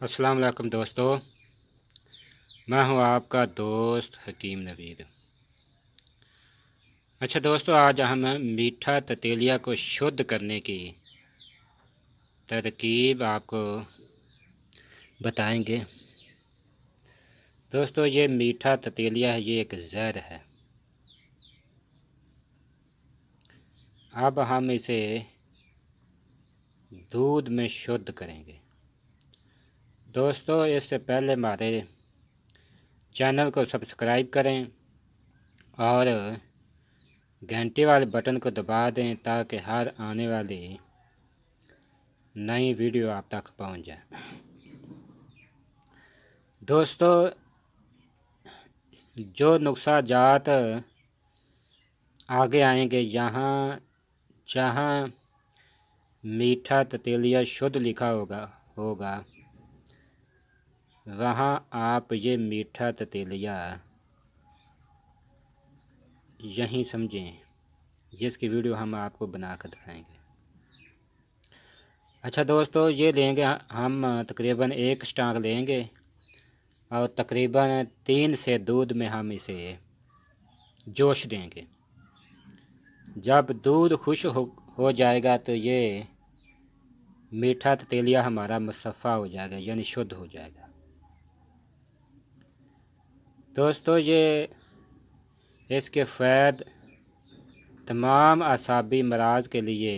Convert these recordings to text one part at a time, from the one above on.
अस्सलाम वालेकुम दोस्तों। मैं हूं आपका दोस्त हकीम नवीद। अच्छा दोस्तों, आज हम मीठा ततेलिया को शुद्ध करने की तरकीब आपको बताएंगे। दोस्तों, ये मीठा ततेलिया है, ये एक जहर है। अब हम इसे दूध में शुद्ध करेंगे। दोस्तों, इससे पहले हमारे चैनल को सब्सक्राइब करें और घंटे वाले बटन को दबा दें ताकि हर आने वाली नई वीडियो आप तक पहुंच जाए। दोस्तों, जो नुक्सा जात आगे आएंगे, यहाँ जहाँ मीठा ततेलिया शुद्ध लिखा होगा वहाँ आप ये मीठा ततेलिया यहीं समझें, जिसकी वीडियो हम आपको बना कर दिखाएंगे। अच्छा दोस्तों, ये लेंगे हम तकरीबन 1 स्टाक लेंगे और तकरीबन 3 से दूध में हम इसे जोश देंगे। जब दूध खुश हो जाएगा तो ये मीठा ततेलिया हमारा मुसफ़्फ़ा हो जाएगा, यानी शुद्ध हो जाएगा। दोस्तों, ये इसके फ़ायदे तमाम असाबी मराज के लिए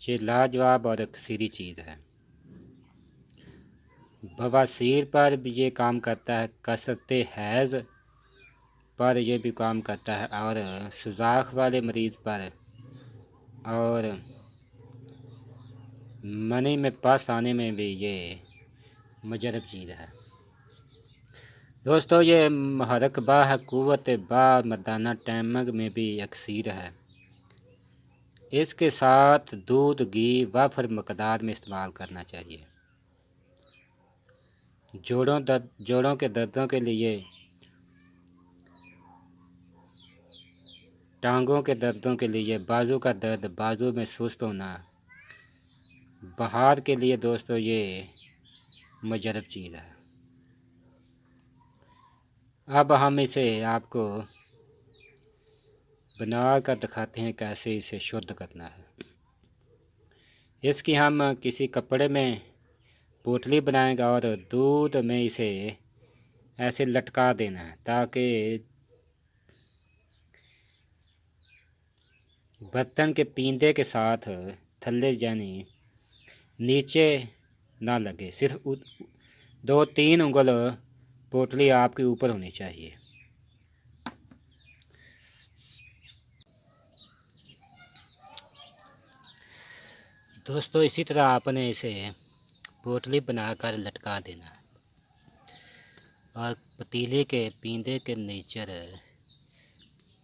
ये लाजवाब और अक्सरी चीज़ है। बवासीर पर भी ये काम करता है, कसरत हैज़ पर यह भी काम करता है, और सुजाख वाले मरीज़ पर और मनी में पास आने में भी ये मुजरब चीज़ है। दोस्तों, ये महरक बा है, क़ुव्वत बा मर्दाना टैमग में भी अक्सर है। इसके साथ दूध घी वाफर मकदार में इस्तेमाल करना चाहिए। जोड़ों के दर्दों के लिए, टांगों के दर्दों के लिए, बाजू का दर्द, बाजू में सुस्त होना, बहार के लिए दोस्तों ये मुजरब चीज़ है। अब हम इसे आपको बना कर दिखाते हैं कैसे इसे शुद्ध करना है। इसकी हम किसी कपड़े में पोटली बनाएंगे और दूध में इसे ऐसे लटका देना है ताकि बर्तन के पींदे के साथ थल्ले यानी नीचे ना लगे। सिर्फ 2-3 उंगल पोटली आपके ऊपर होनी चाहिए। दोस्तों, इसी तरह आपने इसे पोटली बनाकर लटका देना है और पतीले के पींदे के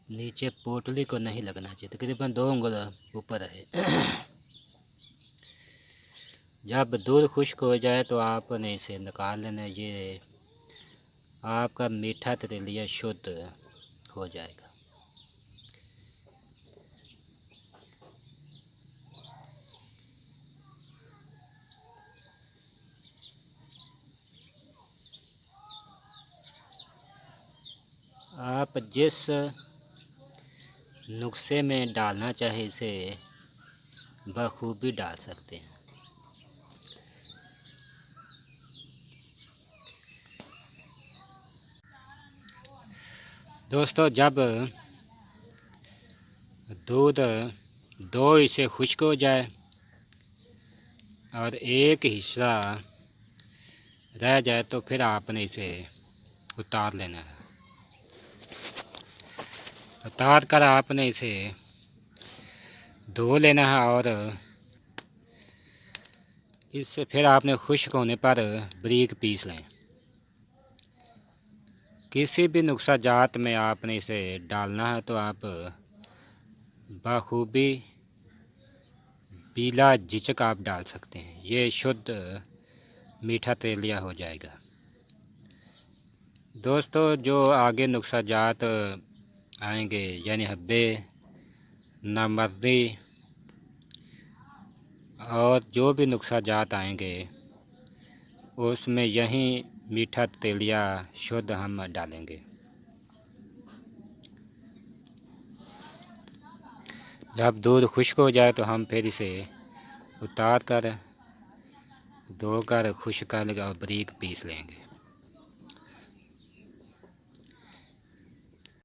नीचे पोटली को नहीं लगना चाहिए, तकरीबन 2 उंगल ऊपर है। जब दूध खुश्क हो जाए तो आपने इसे निकाल लेना। ये आपका मीठा ततेलिया शुद्ध हो जाएगा। आप जिस नुस्खे में डालना चाहे इसे बखूबी डाल सकते हैं। दोस्तों, जब दूध 2 हिस्से खुश्क हो जाए और 1 हिस्सा रह जाए तो फिर आपने इसे उतार लेना है। उतार कर आपने इसे धो लेना है और इससे फिर आपने खुश्क होने पर बारीक पीस लें। किसी भी नुस्खा जात में आपने इसे डालना है तो आप बखूबी बिला झिझक आप डाल सकते हैं। ये शुद्ध मीठा तेलिया हो जाएगा। दोस्तों, जो आगे नुस्खा जात आएंगे यानी हब्बे, नामर्दी और जो भी नुस्खा जात आएंगे उसमें यही मीठा तेलिया शुद्ध हम डालेंगे। जब दूध खुश्क हो जाए तो हम फिर इसे उतार कर धोकर खुश्क कर और बारीक पीस लेंगे।